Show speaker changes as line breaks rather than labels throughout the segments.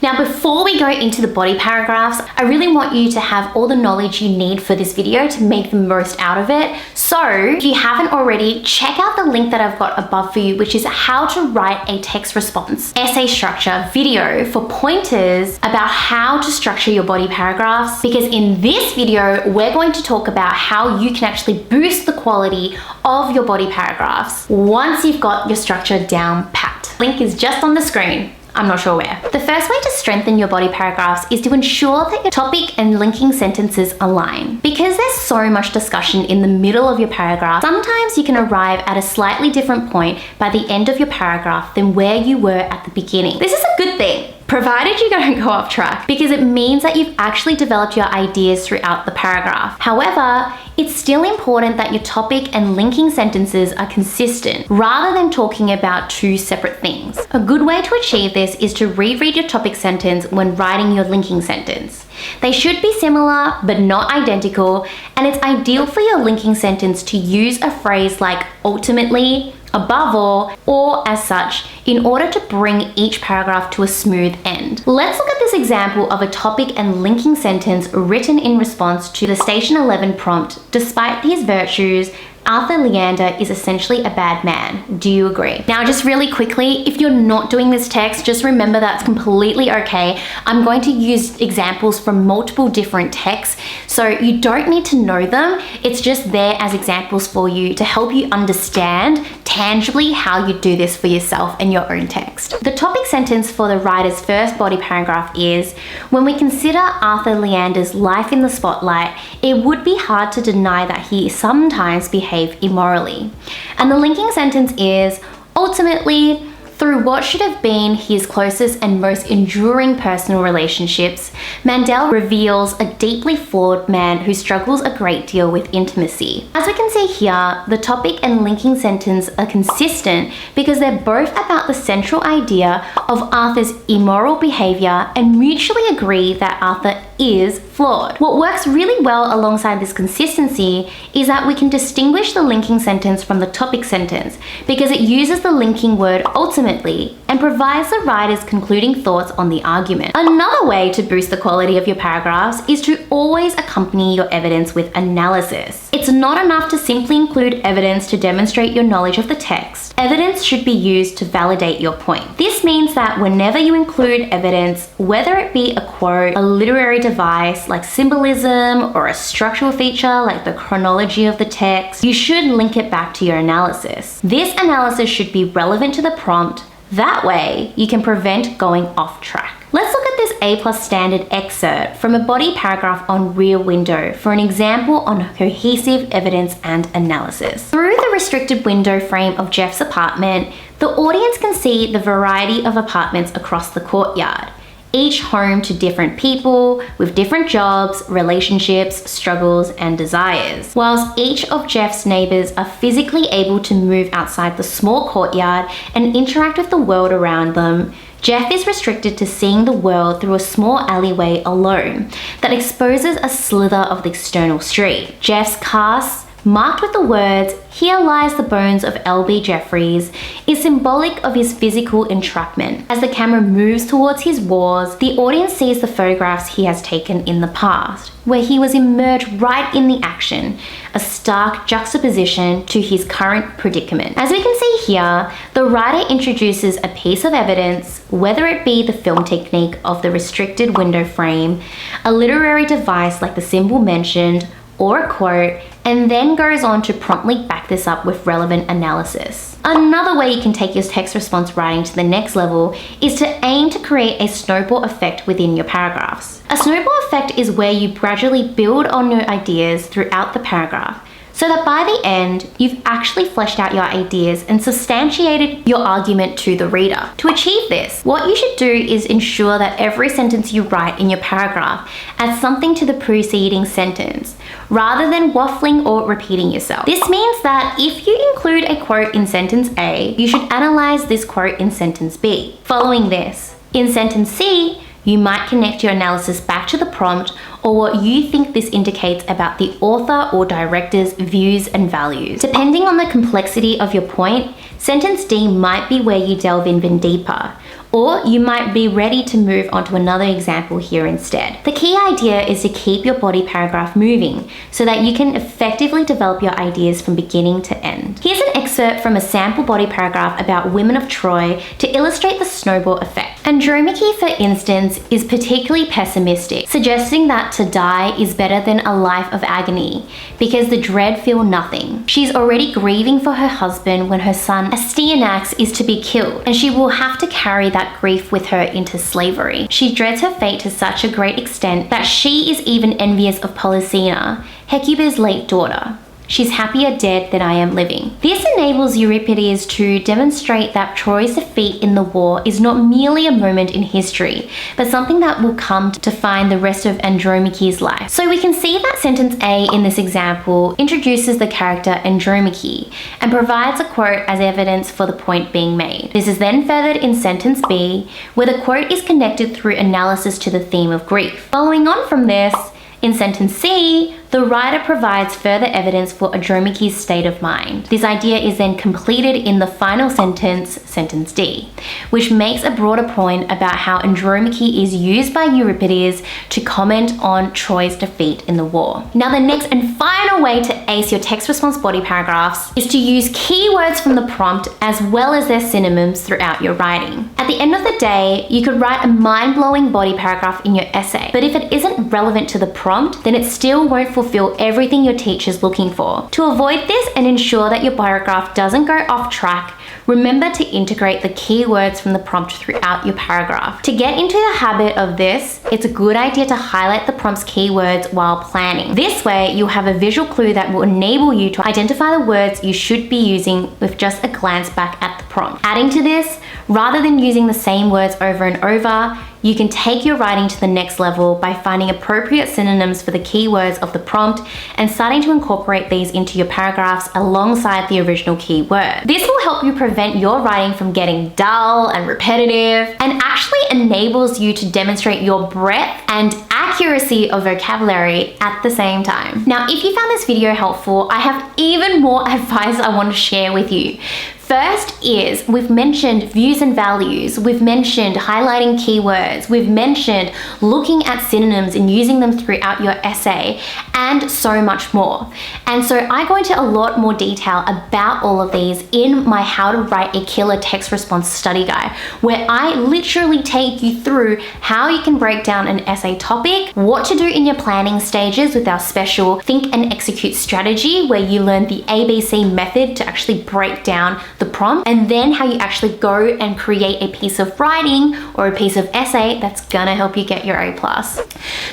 Now, before we go into the body paragraphs, I really want you to have all the knowledge you need for this video to make the most out of it. So if you haven't already, check out the link that I've got above for you, which is how to write a text response essay structure video for pointers about how to structure your body paragraphs. Because in this video, we're going to talk about how you can actually boost the quality of your body paragraphs once you've got your structure down pat. Link is just on the screen. I'm not sure where. The first way to strengthen your body paragraphs is to ensure that your topic and linking sentences align. Because there's so much discussion in the middle of your paragraph, sometimes you can arrive at a slightly different point by the end of your paragraph than where you were at the beginning. This is a good thing, provided you don't go off track, because it means that you've actually developed your ideas throughout the paragraph. However, it's still important that your topic and linking sentences are consistent rather than talking about two separate things. A good way to achieve this is to reread your topic sentence when writing your linking sentence. They should be similar but not identical, and it's ideal for your linking sentence to use a phrase like ultimately, above all, or as such, in order to bring each paragraph to a smooth end. Let's look at this example of a topic and linking sentence written in response to the Station 11 prompt. Despite his virtues, Arthur Leander is essentially a bad man. Do you agree? Now, just really quickly, if you're not doing this text, just remember that's completely okay. I'm going to use examples from multiple different texts, so you don't need to know them. It's just there as examples for you to help you understand tangibly how you do this for yourself and your own text. The topic sentence for the writer's first body paragraph is, when we consider Arthur Leander's life in the spotlight, it would be hard to deny that he sometimes behaved immorally. And the linking sentence is, ultimately, through what should have been his closest and most enduring personal relationships, Mandel reveals a deeply flawed man who struggles a great deal with intimacy. As we can see here, the topic and linking sentence are consistent because they're both about the central idea of Arthur's immoral behavior and mutually agree that Arthur is flawed. What works really well alongside this consistency is that we can distinguish the linking sentence from the topic sentence because it uses the linking word ultimately and provides the writer's concluding thoughts on the argument. Another way to boost the quality of your paragraphs is to always accompany your evidence with analysis. It's not enough to simply include evidence to demonstrate your knowledge of the text. Evidence should be used to validate your point. This means that whenever you include evidence, whether it be a quote, a literary device like symbolism, or a structural feature like the chronology of the text, you should link it back to your analysis. This analysis should be relevant to the prompt. That way, you can prevent going off track. Let's look at this A+ standard excerpt from a body paragraph on Rear Window for an example on cohesive evidence and analysis. Through the restricted window frame of Jeff's apartment, the audience can see the variety of apartments across the courtyard, each home to different people with different jobs, relationships, struggles, and desires. Whilst each of Jeff's neighbors are physically able to move outside the small courtyard and interact with the world around them, Jeff is restricted to seeing the world through a small alleyway alone that exposes a slither of the external street. Jeff's cast, marked with the words, "Here lies the bones of L.B. Jeffries," is symbolic of his physical entrapment. As the camera moves towards his walls, the audience sees the photographs he has taken in the past, where he was immersed right in the action, a stark juxtaposition to his current predicament. As we can see here, the writer introduces a piece of evidence, whether it be the film technique of the restricted window frame, a literary device like the symbol mentioned, or a quote, and then goes on to promptly back this up with relevant analysis. Another way you can take your text response writing to the next level is to aim to create a snowball effect within your paragraphs. A snowball effect is where you gradually build on your ideas throughout the paragraph, so that by the end, you've actually fleshed out your ideas and substantiated your argument to the reader. To achieve this, what you should do is ensure that every sentence you write in your paragraph adds something to the preceding sentence, rather than waffling or repeating yourself. This means that if you include a quote in sentence A, you should analyze this quote in sentence B. Following this, in sentence C, you might connect your analysis back to the prompt or what you think this indicates about the author or director's views and values. Depending on the complexity of your point, sentence D might be where you delve even deeper, or you might be ready to move on to another example here instead. The key idea is to keep your body paragraph moving so that you can effectively develop your ideas from beginning to end. Here's an excerpt from a sample body paragraph about women of Troy to illustrate the snowball effect. Andromache, for instance, is particularly pessimistic, suggesting that to die is better than a life of agony because the dread feel nothing. She's already grieving for her husband when her son Astyanax is to be killed, and she will have to carry that grief with her into slavery. She dreads her fate to such a great extent that she is even envious of Polysena, Hecuba's late daughter. She's happier dead than I am living. This enables Euripides to demonstrate that Troy's defeat in the war is not merely a moment in history, but something that will come to define the rest of Andromache's life. So we can see that sentence A in this example introduces the character Andromache and provides a quote as evidence for the point being made. This is then furthered in sentence B, where the quote is connected through analysis to the theme of grief. Following on from this, in sentence C, the writer provides further evidence for Andromache's state of mind. This idea is then completed in the final sentence, sentence D, which makes a broader point about how Andromache is used by Euripides to comment on Troy's defeat in the war. Now, the next and final way to ace your text response body paragraphs is to use keywords from the prompt as well as their synonyms throughout your writing. At the end of the day, you could write a mind-blowing body paragraph in your essay, but if it isn't relevant to the prompt, then it still won't fulfill everything your teacher's looking for. To avoid this and ensure that your paragraph doesn't go off track, remember to integrate the keywords from the prompt throughout your paragraph. To get into the habit of this, it's a good idea to highlight the prompt's keywords while planning. This way, you'll have a visual clue that will enable you to identify the words you should be using with just a glance back at the prompt. Adding to this, rather than using the same words over and over, you can take your writing to the next level by finding appropriate synonyms for the keywords of the prompt and starting to incorporate these into your paragraphs alongside the original keyword. This will help you prevent your writing from getting dull and repetitive, and actually enables you to demonstrate your breadth and accuracy of vocabulary at the same time. Now, if you found this video helpful, I have even more advice I want to share with you. First is, we've mentioned views and values, we've mentioned highlighting keywords, we've mentioned looking at synonyms and using them throughout your essay, and so much more. And so I go into a lot more detail about all of these in my How to Write a Killer Text Response Study Guide, where I literally take you through how you can break down an essay topic, what to do in your planning stages with our special Think and Execute strategy, where you learn the ABC method to actually break down the prompt, and then how you actually go and create a piece of writing or a piece of essay that's gonna help you get your A+.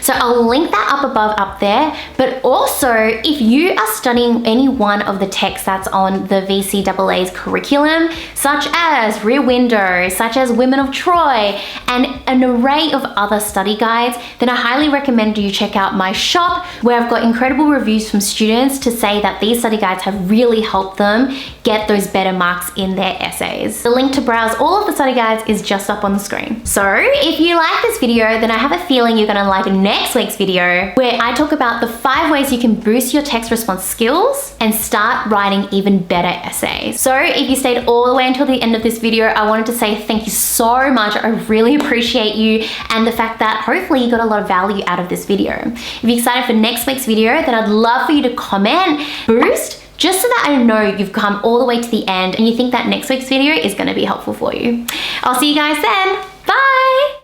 So I'll link that up above up there, but also if you are studying any one of the texts that's on the VCAA's curriculum, such as Rear Window, such as Women of Troy, and an array of other study guides, then I highly recommend you check out my shop, where I've got incredible reviews from students to say that these study guides have really helped them get those better marks in their essays. The link to browse all of the study guides is just up on the screen. So if you like this video, then I have a feeling you're gonna like next week's video, where I talk about the 5 ways you can boost your text response skills and start writing even better essays. So if you stayed all the way until the end of this video, I wanted to say thank you so much. I really appreciate you and the fact that hopefully you got a lot of value out of this video. If you're excited for next week's video, then I'd love for you to comment boost, just so that I know you've come all the way to the end and you think that next week's video is going to be helpful for you. I'll see you guys then. Bye!